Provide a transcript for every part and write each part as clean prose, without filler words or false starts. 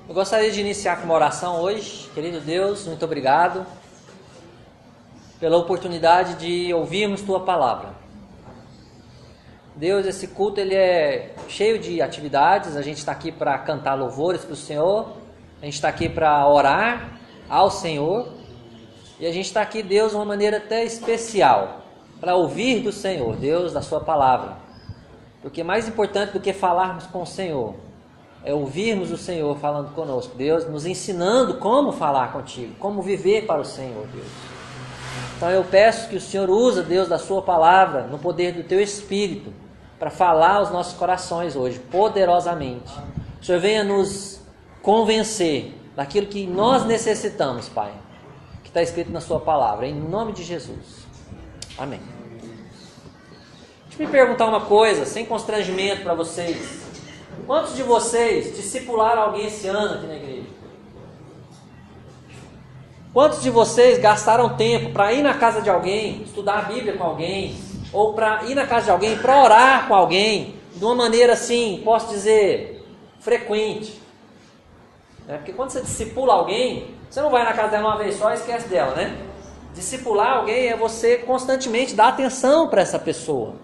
Eu gostaria de iniciar com uma oração hoje. Querido Deus, muito obrigado pela oportunidade de ouvirmos Tua Palavra. Deus, esse culto ele é cheio de atividades. A gente está aqui para cantar louvores para o Senhor. A gente está aqui para orar ao Senhor. E a gente está aqui, Deus, de uma maneira até especial, para ouvir do Senhor, Deus, da Sua Palavra. Porque mais importante do que falarmos com o Senhor é ouvirmos o Senhor falando conosco, Deus, nos ensinando como falar contigo, como viver para o Senhor, Deus. Então eu peço que o Senhor use, Deus, da Sua Palavra, no poder do Teu Espírito, para falar aos nossos corações hoje, poderosamente. O Senhor venha nos convencer daquilo que nós necessitamos, Pai, que está escrito na Sua Palavra, em nome de Jesus. Amém. Deixa eu me perguntar uma coisa, sem constrangimento para vocês. Quantos de vocês discipularam alguém esse ano aqui na igreja? Quantos de vocês gastaram tempo para ir na casa de alguém, estudar a Bíblia com alguém, ou para ir na casa de alguém, para orar com alguém, de uma maneira assim, posso dizer, frequente? Porque quando você discipula alguém, você não vai na casa dela uma vez só e esquece dela, né? Discipular alguém é você constantemente dar atenção para essa pessoa.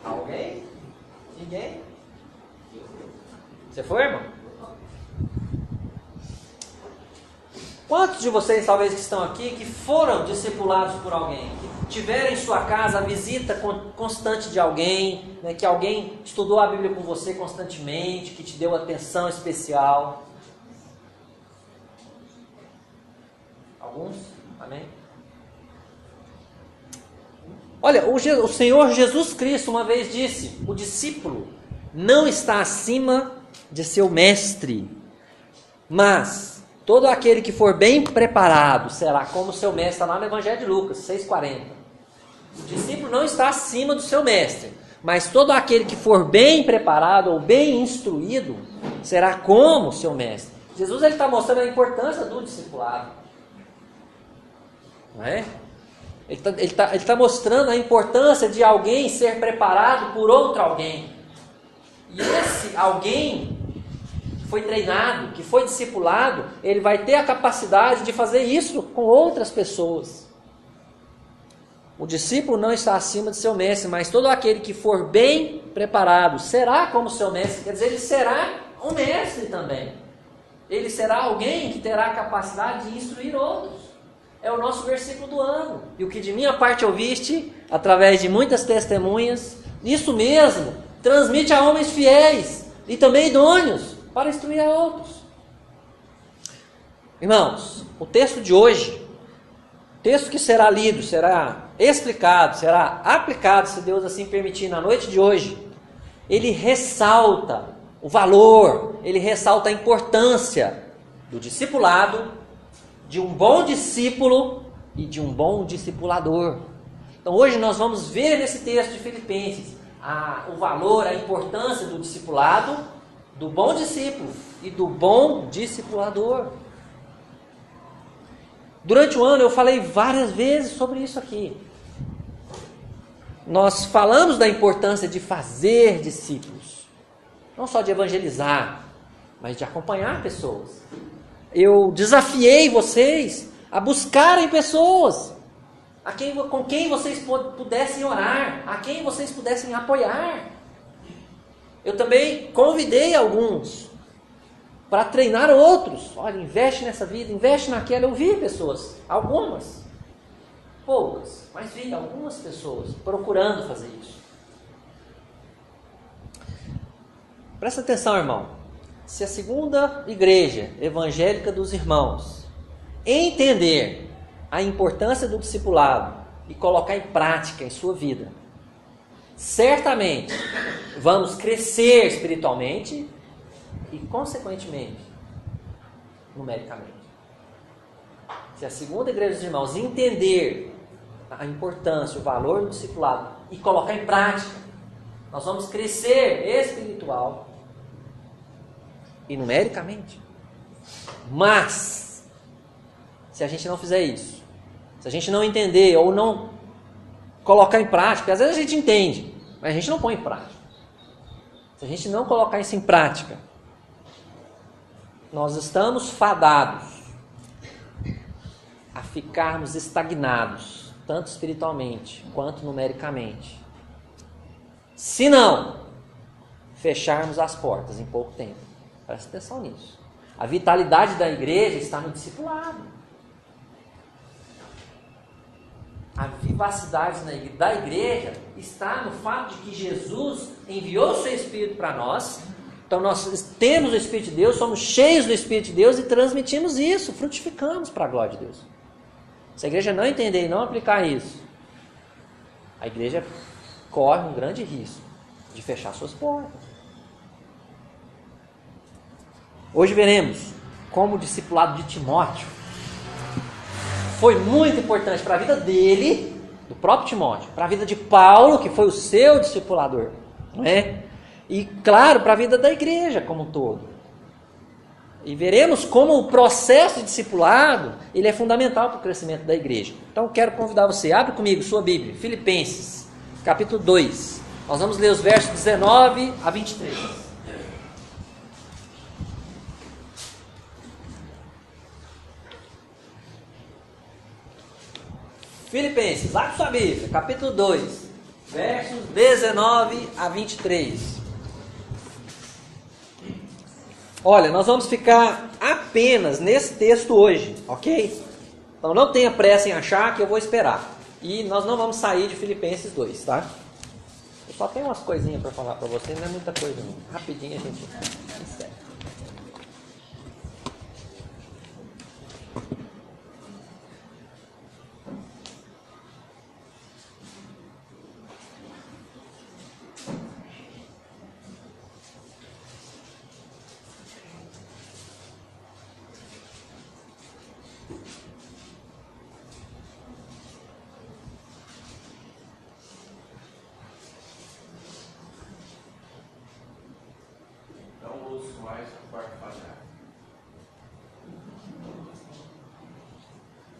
Alguém? Ninguém? Você foi, irmão? Quantos de vocês, talvez, que estão aqui, que foram discipulados por alguém, que tiveram em sua casa a visita constante de alguém, né, que alguém estudou a Bíblia com você constantemente, que te deu atenção especial? Alguns? Amém? Olha, o Senhor Jesus Cristo uma vez disse: o discípulo não está acima de seu mestre, mas todo aquele que for bem preparado será como seu mestre. Está lá no Evangelho de Lucas 6,40. O discípulo não está acima do seu mestre, mas todo aquele que for bem preparado ou bem instruído será como seu mestre. Jesus está mostrando a importância do discipulado. Não é? Ele está mostrando a importância de alguém ser preparado por outro alguém. E esse alguém que foi treinado, que foi discipulado, ele vai ter a capacidade de fazer isso com outras pessoas. O discípulo não está acima de seu mestre, mas todo aquele que for bem preparado será como seu mestre. Quer dizer, ele será um mestre também. Ele será alguém que terá a capacidade de instruir outros. É o nosso versículo do ano. E o que de minha parte ouviste, através de muitas testemunhas, isso mesmo, transmite a homens fiéis e também idôneos para instruir a outros. Irmãos, o texto de hoje, texto que será lido, será explicado, será aplicado, se Deus assim permitir, na noite de hoje, ele ressalta o valor, ele ressalta a importância do discipulado, de um bom discípulo e de um bom discipulador. Então hoje nós vamos ver nesse texto de Filipenses o valor, a importância do discipulado, do bom discípulo e do bom discipulador. Durante o ano eu falei várias vezes sobre isso aqui. Nós falamos da importância de fazer discípulos, não só de evangelizar, mas de acompanhar pessoas. Eu desafiei vocês a buscarem pessoas com quem vocês pudessem orar, a quem vocês pudessem apoiar. Eu também convidei alguns para treinar outros. Olha, investe nessa vida, investe naquela. Eu vi pessoas, algumas, poucas, mas vi algumas pessoas procurando fazer isso. Presta atenção, irmão. Se a segunda igreja evangélica dos irmãos entender a importância do discipulado e colocar em prática em sua vida, certamente vamos crescer espiritualmente e, consequentemente, numericamente. Se a segunda igreja dos irmãos entender a importância, o valor do discipulado e colocar em prática, nós vamos crescer espiritual e numericamente. Mas se a gente não fizer isso, se a gente não entender ou não colocar em prática, às vezes a gente entende, mas a gente não põe em prática. Se a gente não colocar isso em prática, nós estamos fadados a ficarmos estagnados, tanto espiritualmente quanto numericamente. Se não fecharmos as portas em pouco tempo. Presta atenção nisso. A vitalidade da igreja está no discipulado. A vivacidade da igreja está no fato de que Jesus enviou o seu Espírito para nós. Então nós temos o Espírito de Deus, somos cheios do Espírito de Deus e transmitimos isso, frutificamos para a glória de Deus. Se a igreja não entender e não aplicar isso, a igreja corre um grande risco de fechar suas portas. Hoje veremos como o discipulado de Timóteo foi muito importante para a vida dele, do próprio Timóteo, para a vida de Paulo, que foi o seu discipulador, não é? E claro, para a vida da igreja como um todo. E veremos como o processo de discipulado ele é fundamental para o crescimento da igreja. Então quero convidar você, abre comigo sua Bíblia, Filipenses, capítulo 2. Nós vamos ler os versos 19 a 23. Filipenses, abre sua Bíblia, capítulo 2, versos 19 a 23. Olha, nós vamos ficar apenas nesse texto hoje, ok? Então não tenha pressa em achar que eu vou esperar. E nós não vamos sair de Filipenses 2, tá? Eu só tenho umas coisinhas para falar para você, não é muita coisa não. Rapidinho a gente encerra.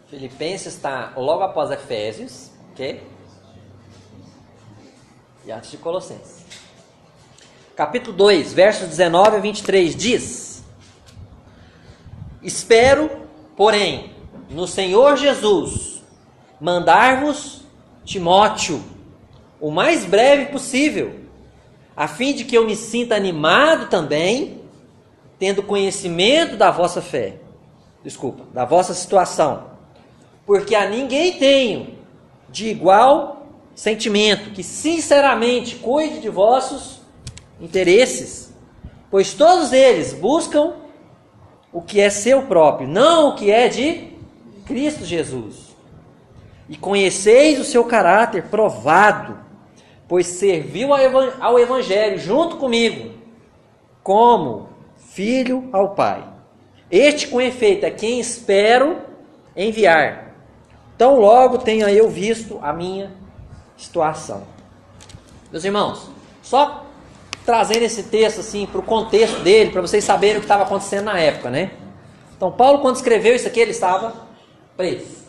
Filipenses está logo após Efésios, ok? E antes de Colossenses. Capítulo 2, versos 19 a 23 diz: Espero, porém, no Senhor Jesus, mandar-vos Timóteo, o mais breve possível, a fim de que eu me sinta animado também, tendo conhecimento da vossa fé. Da vossa situação. Porque a ninguém tenho de igual sentimento, que sinceramente cuide de vossos interesses, pois todos eles buscam o que é seu próprio, não o que é de Cristo Jesus. E conheceis o seu caráter provado, pois serviu ao Evangelho junto comigo, como filho ao Pai. Este, com efeito, é quem espero enviar. Tão logo tenha eu visto a minha situação. Meus irmãos, só trazendo esse texto assim para o contexto dele, para vocês saberem o que estava acontecendo na época, né? Então Paulo, quando escreveu isso aqui, ele estava preso,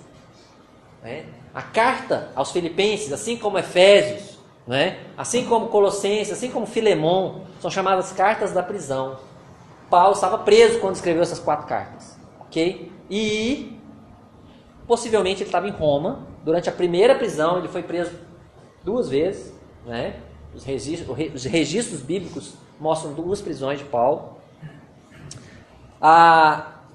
né? A carta aos Filipenses, assim como Efésios, né? Assim como Colossenses, assim como Filemon, são chamadas cartas da prisão. Paulo estava preso quando escreveu essas 4 cartas, ok? E possivelmente ele estava em Roma. Durante a primeira prisão ele foi preso 2 vezes, né? Os registros bíblicos mostram 2 prisões de Paulo.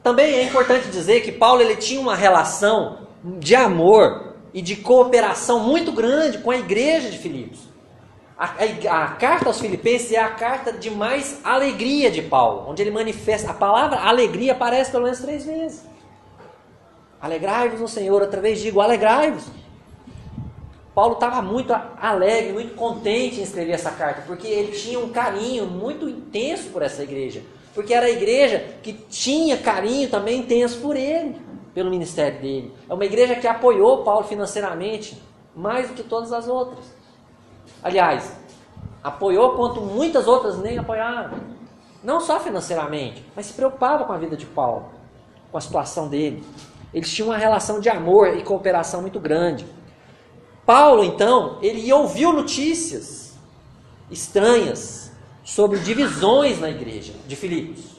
Também é importante dizer que Paulo ele tinha uma relação de amor e de cooperação muito grande com a igreja de Filipos. A carta aos Filipenses é a carta de mais alegria de Paulo, onde ele manifesta, a palavra alegria aparece pelo menos 3 vezes. Alegrai-vos no Senhor, outra vez digo, alegrai-vos. Paulo estava muito alegre, muito contente em escrever essa carta, porque ele tinha um carinho muito intenso por essa igreja, porque era a igreja que tinha carinho também intenso por ele, pelo ministério dele. É uma igreja que apoiou Paulo financeiramente, mais do que todas as outras. Aliás, apoiou quanto muitas outras nem apoiaram. Não só financeiramente, mas se preocupava com a vida de Paulo, com a situação dele. Eles tinham uma relação de amor e cooperação muito grande. Paulo, então, ele ouviu notícias estranhas sobre divisões na igreja de Filipos.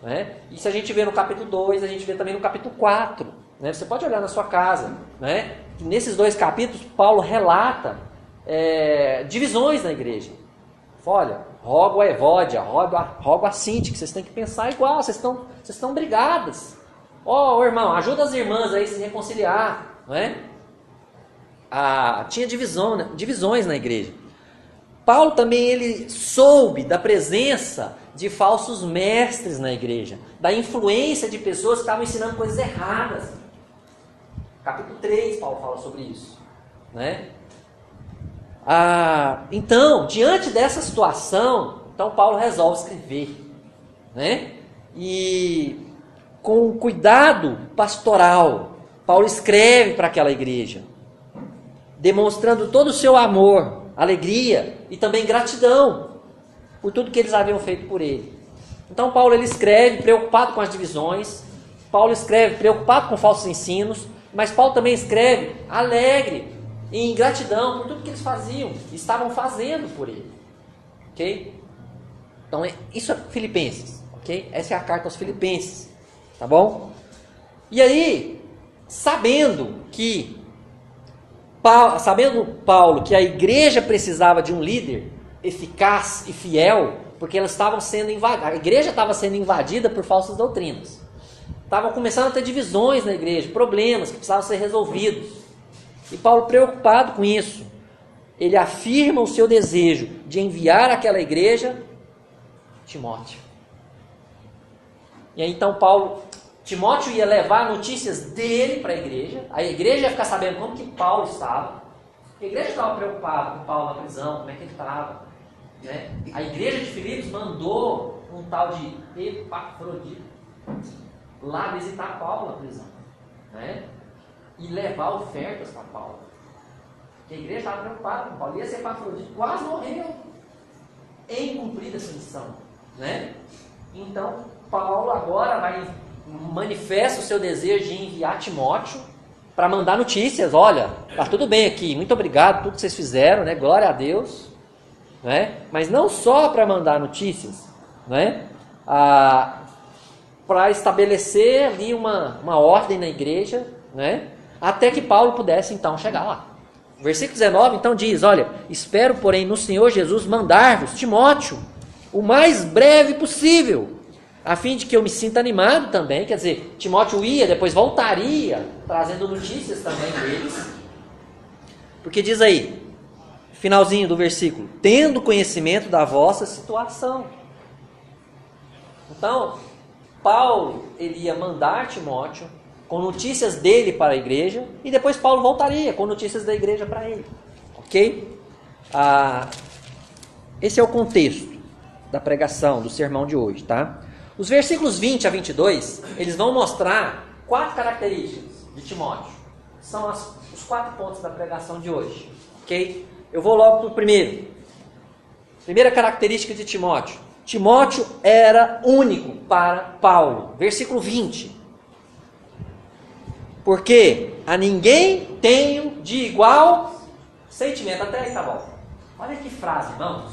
Né? Isso a gente vê no capítulo 2, a gente vê também no capítulo 4. Né? Você pode olhar na sua casa. Né? Nesses 2 capítulos, Paulo relata divisões na igreja. Olha, rogo a Evódia, rogo a Sinti, que vocês têm que pensar igual, vocês estão brigadas. Irmão, ajuda as irmãs aí a se reconciliar. Não é? Tinha divisões na igreja. Paulo também ele soube da presença de falsos mestres na igreja, da influência de pessoas que estavam ensinando coisas erradas. Capítulo 3, Paulo fala sobre isso. Né? Então, diante dessa situação, Paulo resolve escrever. Né? E com cuidado pastoral, Paulo escreve para aquela igreja, demonstrando todo o seu amor, alegria e também gratidão por tudo que eles haviam feito por ele. Então Paulo ele escreve preocupado com as divisões, Paulo escreve preocupado com falsos ensinos, mas Paulo também escreve alegre, em gratidão por tudo que eles faziam, estavam fazendo por ele. Ok? Então isso é Filipenses. Ok? Essa é a carta aos Filipenses. Tá bom? E aí, sabendo Paulo que a igreja precisava de um líder eficaz e fiel, porque elas estavam sendo invadidas, a igreja estava sendo invadida por falsas doutrinas. Estavam começando a ter divisões na igreja, problemas que precisavam ser resolvidos. E Paulo, preocupado com isso, ele afirma o seu desejo de enviar àquela igreja Timóteo. E aí então Timóteo ia levar notícias dele para a igreja ia ficar sabendo como que Paulo estava. A igreja estava preocupada com Paulo na prisão, como é que ele estava. Né? A igreja de Filipos mandou um tal de Epafrodito lá visitar Paulo na prisão. Né? E levar ofertas para Paulo. Porque a igreja estava preocupada com Paulo. E esse Epafrodito quase morreu em cumprir essa missão. Né? Então, Paulo agora manifesta o seu desejo de enviar Timóteo para mandar notícias. Olha, está tudo bem aqui, muito obrigado por tudo que vocês fizeram, né? Glória a Deus. Né? Mas não só para mandar notícias, né? Para estabelecer ali uma ordem na igreja, né? Até que Paulo pudesse então chegar lá. O versículo 19 então diz: olha, espero porém no Senhor Jesus mandar-vos Timóteo o mais breve possível, a fim de que eu me sinta animado também. Quer dizer, Timóteo ia, depois voltaria, trazendo notícias também deles. Porque diz aí, finalzinho do versículo, tendo conhecimento da vossa situação. Então, Paulo, ele ia mandar Timóteo com notícias dele para a igreja, e depois Paulo voltaria com notícias da igreja para ele. Ok? Esse é o contexto da pregação, do sermão de hoje, tá? Os versículos 20 a 22, eles vão mostrar 4 características de Timóteo. São os 4 pontos da pregação de hoje. Ok? Eu vou logo para o primeiro. Primeira característica de Timóteo. Timóteo era único para Paulo. Versículo 20. Porque a ninguém tenho de igual sentimento. Até aí tá bom. Olha que frase, irmãos.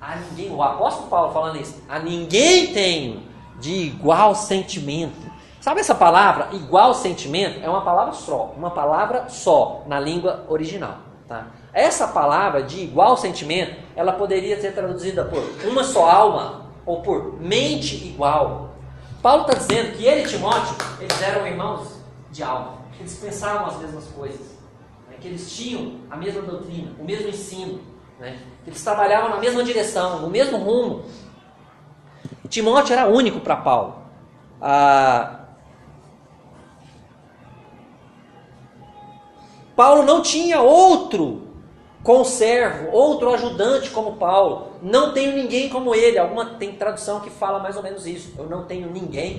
A ninguém, o apóstolo Paulo falando isso. A ninguém tenho de igual sentimento. Sabe essa palavra, igual sentimento? É uma palavra só na língua original. Tá? Essa palavra de igual sentimento, ela poderia ser traduzida por uma só alma ou por mente igual. Paulo está dizendo que ele e Timóteo, eles eram irmãos de alma. Eles pensavam as mesmas coisas. Né? Que eles tinham a mesma doutrina, o mesmo ensino. Né? Que eles trabalhavam na mesma direção, no mesmo rumo. Timóteo era único para Paulo. Paulo não tinha outro conservo, outro ajudante como Paulo. Não tenho ninguém como ele. Tem tradução que fala mais ou menos isso. Eu não tenho ninguém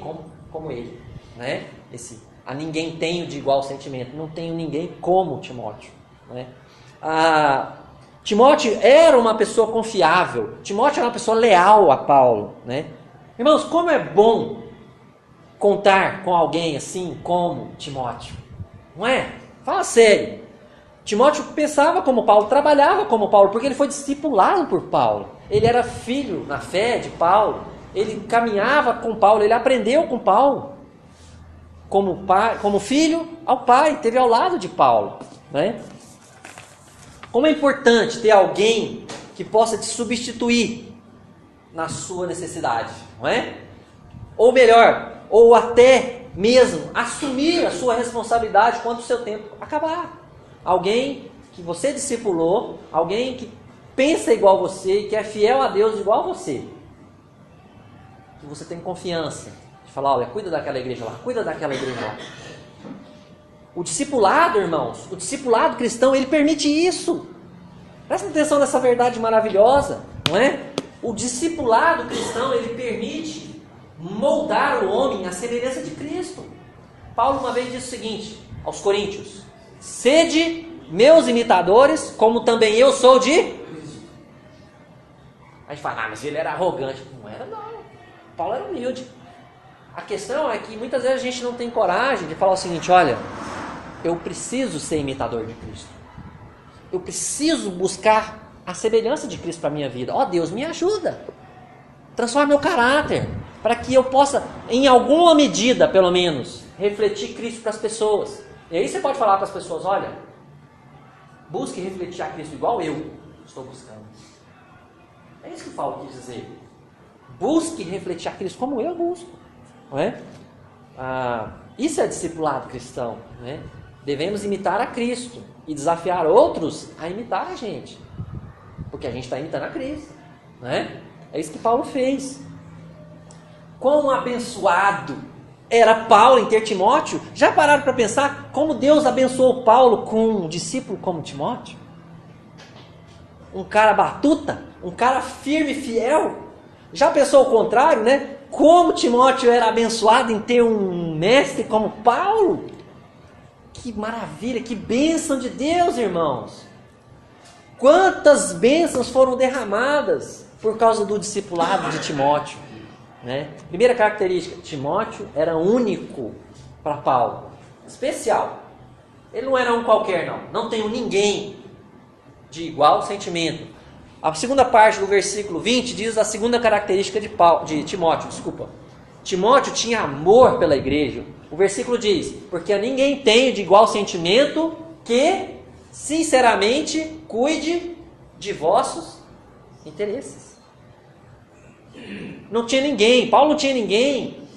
como ele. Né? A ninguém tenho de igual sentimento. Não tenho ninguém como Timóteo. Né? Timóteo era uma pessoa confiável. Timóteo era uma pessoa leal a Paulo. Né? Irmãos, como é bom contar com alguém assim como Timóteo. Não é? Fala sério. Timóteo pensava como Paulo, trabalhava como Paulo, porque ele foi discipulado por Paulo. ele era filho na fé de Paulo, ele caminhava com Paulo, ele aprendeu com Paulo, como pai, como filho ao pai, esteve ao lado de Paulo, né? Como é importante ter alguém que possa te substituir na sua necessidade, não é? Ou melhor, ou até mesmo assumir a sua responsabilidade quando o seu tempo acabar. Alguém que você discipulou, alguém que pensa igual você e que é fiel a Deus igual a você. Que você tem confiança de falar, olha, cuida daquela igreja lá, cuida daquela igreja lá. O discipulado, irmãos, o discipulado cristão, ele permite isso. Presta atenção nessa verdade maravilhosa, não é? O discipulado cristão, ele permite moldar o homem à semelhança de Cristo. Paulo uma vez disse o seguinte aos coríntios: sede meus imitadores, como também eu sou de... A gente fala, mas ele era arrogante. Não era não, Paulo era humilde. A questão é que muitas vezes a gente não tem coragem de falar o seguinte: olha, eu preciso ser imitador de Cristo, eu preciso buscar a semelhança de Cristo para a minha vida. Ó Deus, me ajuda, transforma meu caráter, para que eu possa, em alguma medida, pelo menos, refletir Cristo para as pessoas. E aí você pode falar para as pessoas: olha, busque refletir a Cristo igual eu estou buscando. É isso que Paulo quis dizer. Busque refletir a Cristo como eu busco, não é? Isso é discipulado cristão, né? Devemos imitar a Cristo e desafiar outros a imitar a gente, porque a gente está imitando a Cristo, né? É isso que Paulo fez. Quão abençoado era Paulo em ter Timóteo? Já pararam para pensar como Deus abençoou Paulo com um discípulo como Timóteo? Um cara batuta, um cara firme e fiel. Já pensou o contrário, né? Como Timóteo era abençoado em ter um mestre como Paulo? Que maravilha, que bênção de Deus, irmãos! Quantas bênçãos foram derramadas por causa do discipulado de Timóteo, né? Primeira característica: Timóteo era único para Paulo, especial. Ele não era um qualquer, não tem ninguém de igual sentimento. A segunda parte do versículo 20 diz a segunda característica de Timóteo. Timóteo tinha amor pela igreja. O versículo diz: porque a ninguém tenho de igual sentimento que, sinceramente, cuide de vossos interesses. Não tinha ninguém, Paulo não tinha ninguém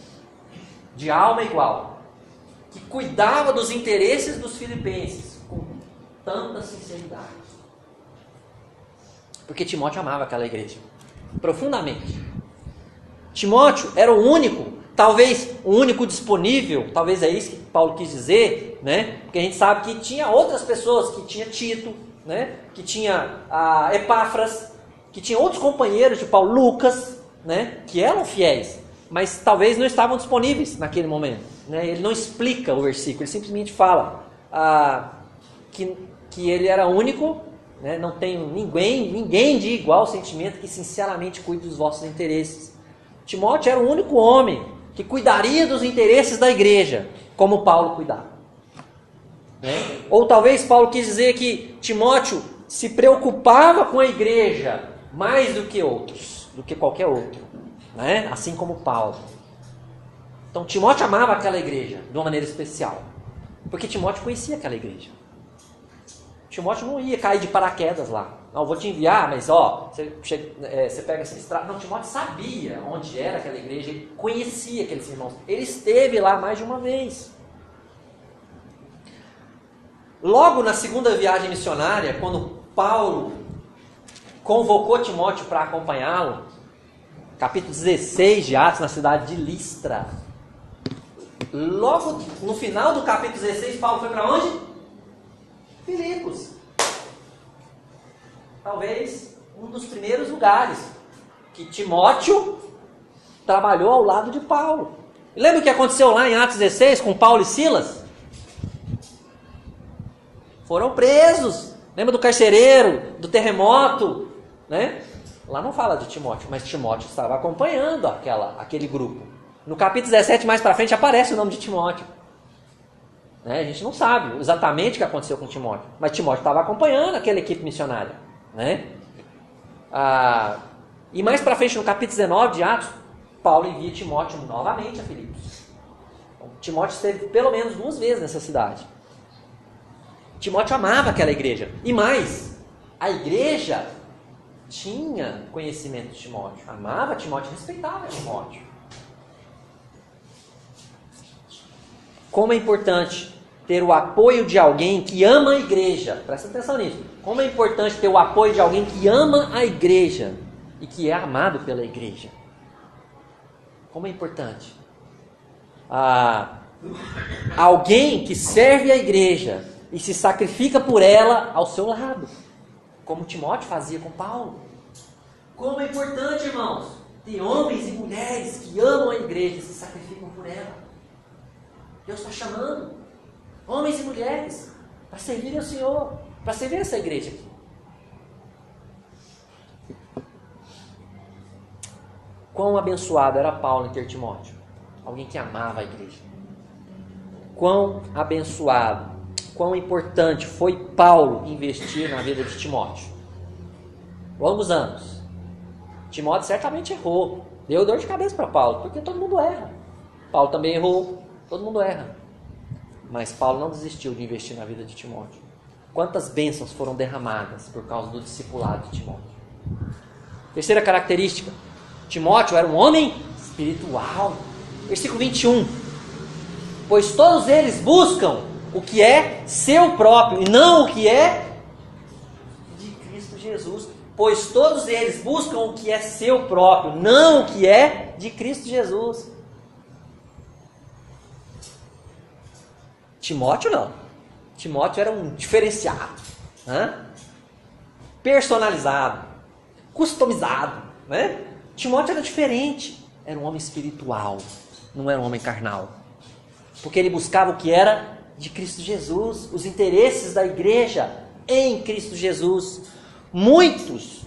de alma igual, que cuidava dos interesses dos filipenses com tanta sinceridade. Porque Timóteo amava aquela igreja profundamente. Timóteo era o único, talvez o único disponível, talvez é isso que Paulo quis dizer, né? Porque a gente sabe que tinha outras pessoas, que tinha Tito, né? Que tinha Epáfras, que tinha outros companheiros de Paulo, Lucas, né? Que eram fiéis, mas talvez não estavam disponíveis naquele momento, né? Ele não explica o versículo, ele simplesmente fala que ele era único, né? Não tem ninguém de igual sentimento que sinceramente cuide dos vossos interesses. Timóteo era o único homem que cuidaria dos interesses da igreja, como Paulo cuidava, né? Ou talvez Paulo quis dizer que Timóteo se preocupava com a igreja mais do que outros, do que qualquer outro, né? Assim como Paulo. Então Timóteo amava aquela igreja de uma maneira especial, porque Timóteo conhecia aquela igreja. Timóteo não ia cair de paraquedas lá. Não, vou te enviar, mas você pega essa estrada. Não, Timóteo sabia onde era aquela igreja, ele conhecia aqueles irmãos. Ele esteve lá mais de uma vez. Logo na segunda viagem missionária, quando Paulo convocou Timóteo para acompanhá-lo, capítulo 16 de Atos, na cidade de Listra. Logo no final do capítulo 16, Paulo foi para onde? Filipos. Talvez um dos primeiros lugares que Timóteo trabalhou ao lado de Paulo. E lembra o que aconteceu lá em Atos 16 com Paulo e Silas? Foram presos. Lembra do carcereiro, do terremoto, né? Lá não fala de Timóteo, mas Timóteo estava acompanhando aquele grupo. No capítulo 17, mais para frente, aparece o nome de Timóteo. Né? A gente não sabe exatamente o que aconteceu com Timóteo, mas Timóteo estava acompanhando aquela equipe missionária, né? E mais para frente, no capítulo 19 de Atos, Paulo envia Timóteo novamente a Filipos. Então, Timóteo esteve pelo menos 2 vezes nessa cidade. Timóteo amava aquela igreja. E mais, a igreja tinha conhecimento de Timóteo. Amava Timóteo, respeitava Timóteo. Como é importante ter o apoio de alguém que ama a igreja. Presta atenção nisso. Como é importante ter o apoio de alguém que ama a igreja e que é amado pela igreja. Como é importante. Alguém que serve a igreja e se sacrifica por ela ao seu lado, como Timóteo fazia com Paulo. Como é importante, irmãos, ter homens e mulheres que amam a igreja e se sacrificam por ela. Deus está chamando homens e mulheres para servir ao Senhor, para servir essa igreja aqui. Quão abençoado era Paulo em ter Timóteo, alguém que amava a igreja. Quão abençoado, quão importante foi Paulo investir na vida de Timóteo. Longos anos. Timóteo certamente errou, deu dor de cabeça para Paulo, porque todo mundo erra. Paulo também errou, todo mundo erra. Mas Paulo não desistiu de investir na vida de Timóteo. Quantas bênçãos foram derramadas por causa do discipulado de Timóteo. Terceira característica, Timóteo era um homem espiritual. Versículo 21. Pois todos eles buscam o que é seu próprio, e não o que é de Cristo Jesus. Pois todos eles buscam o que é seu próprio, não o que é de Cristo Jesus. Timóteo não. Timóteo era um diferenciado, personalizado, customizado, né? Timóteo era diferente, era um homem espiritual, não era um homem carnal, porque ele buscava o que era de Cristo Jesus, os interesses da igreja em Cristo Jesus. Muitos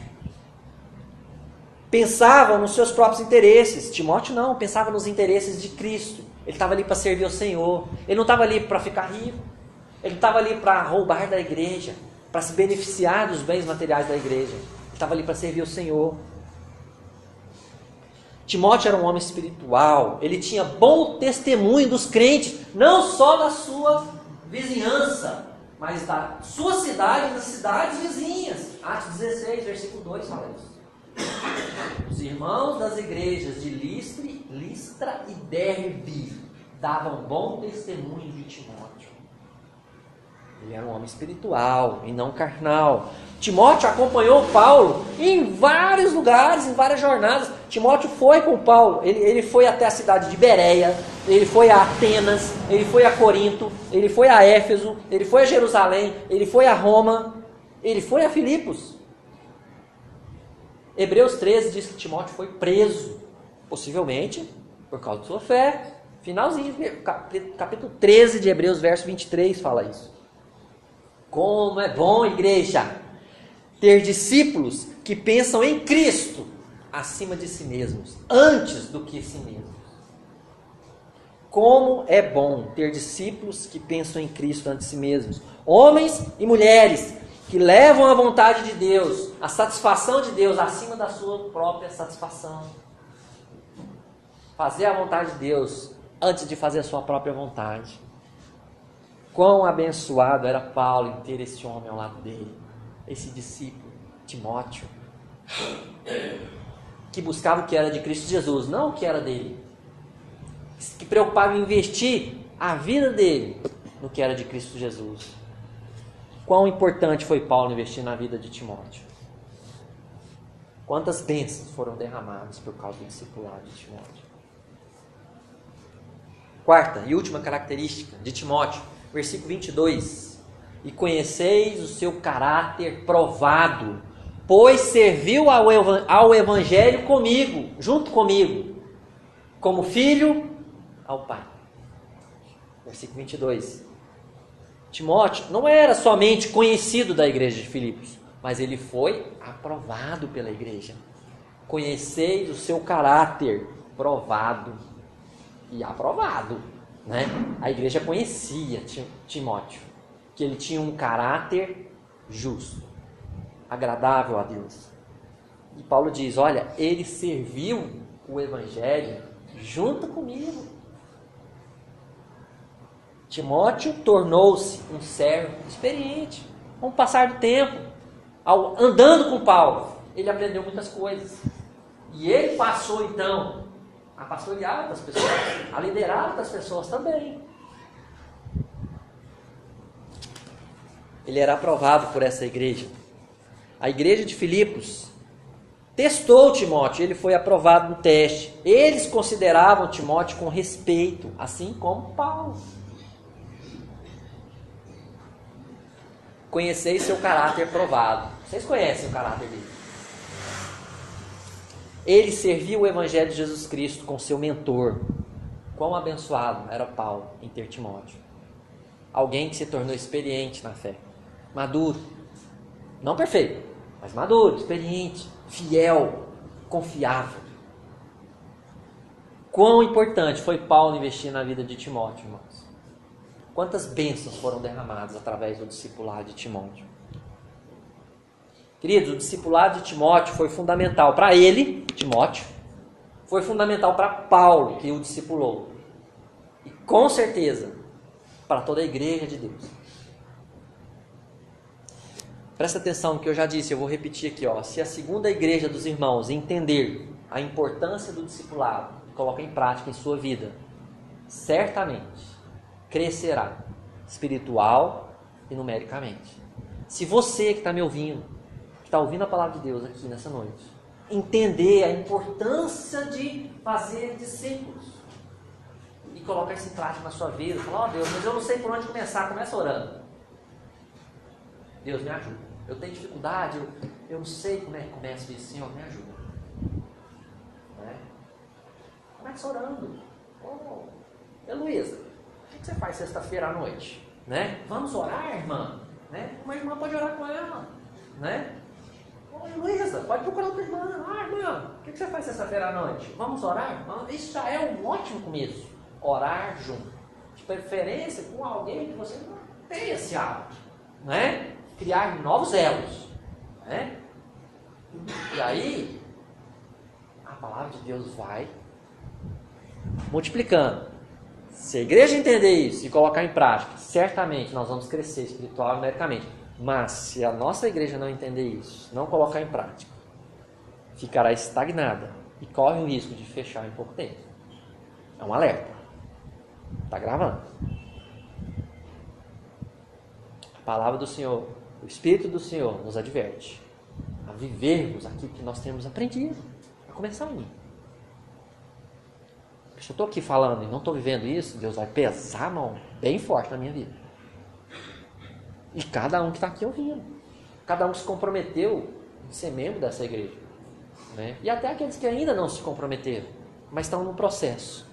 pensavam nos seus próprios interesses. Timóteo não, pensava nos interesses de Cristo. Ele estava ali para servir ao Senhor, ele não estava ali para ficar rico, ele não estava ali para roubar da igreja, para se beneficiar dos bens materiais da igreja, ele estava ali para servir ao Senhor. Timóteo era um homem espiritual, ele tinha bom testemunho dos crentes, não só da sua vizinhança, mas da sua cidade e das cidades vizinhas. Atos 16, versículo 2 fala isso. Os irmãos das igrejas de Listra e Derbe davam bom testemunho de Timóteo. Ele era um homem espiritual e não carnal. Timóteo acompanhou Paulo em vários lugares, em várias jornadas. Timóteo foi com Paulo, ele foi até a cidade de Bereia, ele foi a Atenas, ele foi a Corinto, ele foi a Éfeso, ele foi a Jerusalém, ele foi a Roma, ele foi a Filipos. Hebreus 13 diz que Timóteo foi preso, possivelmente por causa de sua fé. Finalzinho, capítulo 13 de Hebreus, verso 23 fala isso. Como é bom, igreja, ter discípulos que pensam em Cristo acima de si mesmos, antes do que si mesmos. Como é bom ter discípulos que pensam em Cristo antes de si mesmos. Homens e mulheres que levam a vontade de Deus, a satisfação de Deus acima da sua própria satisfação. Fazer a vontade de Deus antes de fazer a sua própria vontade. Quão abençoado era Paulo em ter esse homem ao lado dele, esse discípulo, Timóteo, que buscava o que era de Cristo Jesus, não o que era dele, que preocupava em investir a vida dele no que era de Cristo Jesus. Quão importante foi Paulo investir na vida de Timóteo. Quantas bênçãos foram derramadas por causa do discipulado de Timóteo. Quarta e última característica de Timóteo, versículo 22. E conheceis o seu caráter provado, pois serviu ao evangelho comigo, junto comigo, como filho ao Pai. Versículo 22. Timóteo não era somente conhecido da igreja de Filipos, mas ele foi aprovado pela igreja. Conheceis o seu caráter provado e aprovado, né? A igreja conhecia Timóteo, que ele tinha um caráter justo, agradável a Deus. E Paulo diz, olha, ele serviu o Evangelho junto comigo. Timóteo tornou-se um servo experiente. Com o passar do tempo, andando com Paulo, ele aprendeu muitas coisas. E ele passou então a pastorear outras pessoas, a liderar outras pessoas também. Ele era aprovado por essa igreja. A igreja de Filipos testou Timóteo, ele foi aprovado no teste. Eles consideravam Timóteo com respeito, assim como Paulo. Conheceis seu caráter provado. Vocês conhecem o caráter dele. Ele serviu o Evangelho de Jesus Cristo com seu mentor. Quão abençoado era Paulo em ter Timóteo. Alguém que se tornou experiente na fé. Maduro. Não perfeito, mas maduro, experiente, fiel, confiável. Quão importante foi Paulo investir na vida de Timóteo, irmãos. Quantas bênçãos foram derramadas através do discipulado de Timóteo. Queridos, o discipulado de Timóteo foi fundamental para ele, Timóteo, foi fundamental para Paulo, que o discipulou. E com certeza, para toda a igreja de Deus. Presta atenção no que eu já disse, eu vou repetir aqui. Se a segunda igreja dos irmãos entender a importância do discipulado e colocar em prática em sua vida, certamente crescerá espiritual e numericamente. Se você que está me ouvindo, que está ouvindo a palavra de Deus aqui nessa noite, entender a importância de fazer discípulos e colocar isso em prática na sua vida, falar, Deus, mas eu não sei por onde começar, começa orando. Deus, me ajuda. Eu tenho dificuldade, eu não sei como é que começa isso, Senhor, me ajuda. Começa orando. Heloísa, o que você faz sexta-feira à noite? Vamos orar, irmã? Uma irmã pode orar com ela. Heloísa, pode procurar outra irmã. Irmã, o que você faz sexta-feira à noite? Vamos orar? Isso já é um ótimo começo. Orar junto. De preferência com alguém que você não tem esse hábito. Criar novos elos. E aí, a palavra de Deus vai multiplicando. Se a igreja entender isso e colocar em prática, certamente nós vamos crescer espiritual e numericamente. Mas se a nossa igreja não entender isso, não colocar em prática, ficará estagnada e corre o risco de fechar em pouco tempo. É um alerta. Está gravando. A palavra do Senhor, o Espírito do Senhor nos adverte a vivermos aquilo que nós temos aprendido. A começar a mim. Se eu estou aqui falando e não estou vivendo isso, Deus vai pesar a mão bem forte na minha vida. E cada um que está aqui ouvindo. Cada um que se comprometeu em ser membro dessa igreja. E até aqueles que ainda não se comprometeram, mas estão no processo.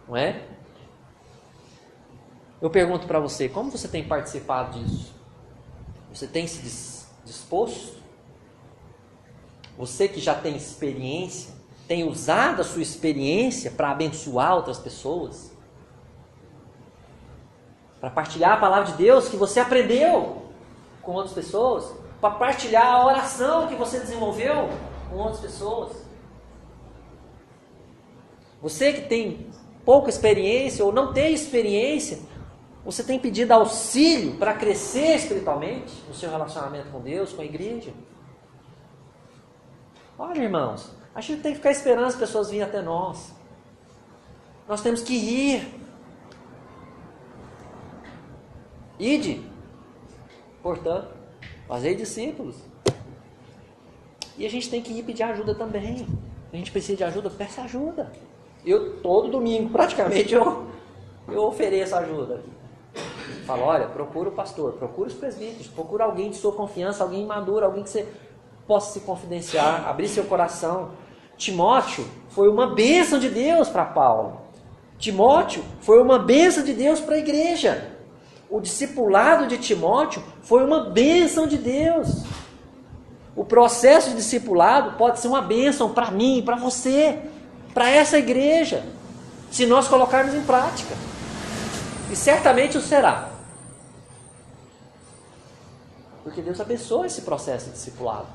Não é? Eu pergunto para você, como você tem participado disso? Você tem se disposto? Você que já tem experiência, tem usado a sua experiência para abençoar outras pessoas? Para partilhar a palavra de Deus que você aprendeu com outras pessoas? Para partilhar a oração que você desenvolveu com outras pessoas? Você que tem pouca experiência ou não tem experiência, você tem pedido auxílio para crescer espiritualmente no seu relacionamento com Deus, com a igreja? Olha, irmãos, a gente tem que ficar esperando as pessoas virem até nós. Nós temos que ir. Ide. Portanto, fazei discípulos. E a gente tem que ir pedir ajuda também. A gente precisa de ajuda, peça ajuda. Eu, todo domingo, praticamente, eu ofereço ajuda. Falo, olha, procura o pastor, procura os presbíteros, procura alguém de sua confiança, alguém maduro, alguém que você possa se confidenciar, abrir seu coração. Timóteo foi uma bênção de Deus para Paulo. Timóteo foi uma bênção de Deus para a igreja. O discipulado de Timóteo foi uma bênção de Deus. O processo de discipulado pode ser uma bênção para mim, para você, para essa igreja, se nós colocarmos em prática. E certamente o será. Porque Deus abençoa esse processo de discipulado.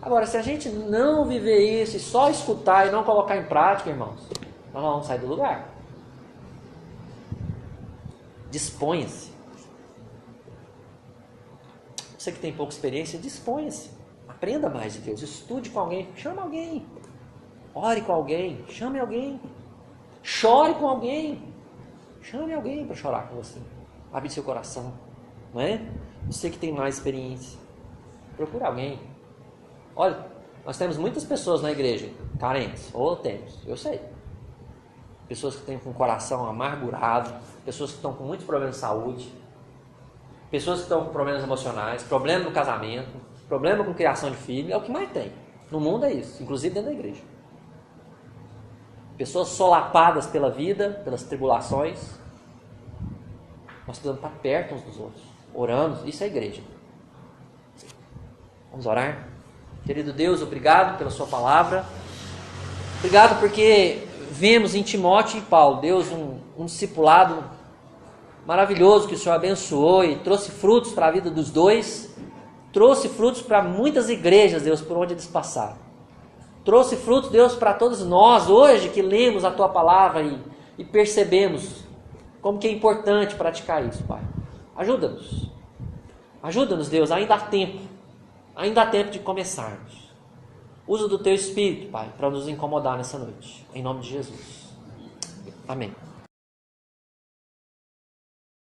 Agora, se a gente não viver isso e só escutar e não colocar em prática, irmãos, nós não vamos sair do lugar. Disponha-se. Você que tem pouca experiência, disponha-se. Aprenda mais de Deus. Estude com alguém. Chame alguém. Ore com alguém. Chame alguém. Chore com alguém. Chame alguém para chorar com você. Abre seu coração. Não é? Você que tem mais experiência. Procure alguém. Olha, nós temos muitas pessoas na igreja carentes. Ou temos, eu sei. Pessoas que têm com o coração amargurado. Pessoas que estão com muitos problemas de saúde. Pessoas que estão com problemas emocionais. Problema no casamento. Problema com criação de filho. É o que mais tem. No mundo é isso. Inclusive dentro da igreja. Pessoas solapadas pela vida, pelas tribulações. Nós precisamos estar perto uns dos outros. Orando. Isso é igreja. Vamos orar? Querido Deus, obrigado pela sua palavra. Obrigado porque vemos em Timóteo e Paulo, Deus, um discipulado maravilhoso que o Senhor abençoou e trouxe frutos para a vida dos dois. Trouxe frutos para muitas igrejas, Deus, por onde eles passaram. Trouxe frutos, Deus, para todos nós hoje que lemos a tua palavra e percebemos como que é importante praticar isso, Pai. Ajuda-nos. Ajuda-nos, Deus, ainda há tempo. Ainda há tempo de começarmos. Usa do teu Espírito, Pai, para nos incomodar nessa noite. Em nome de Jesus. Amém.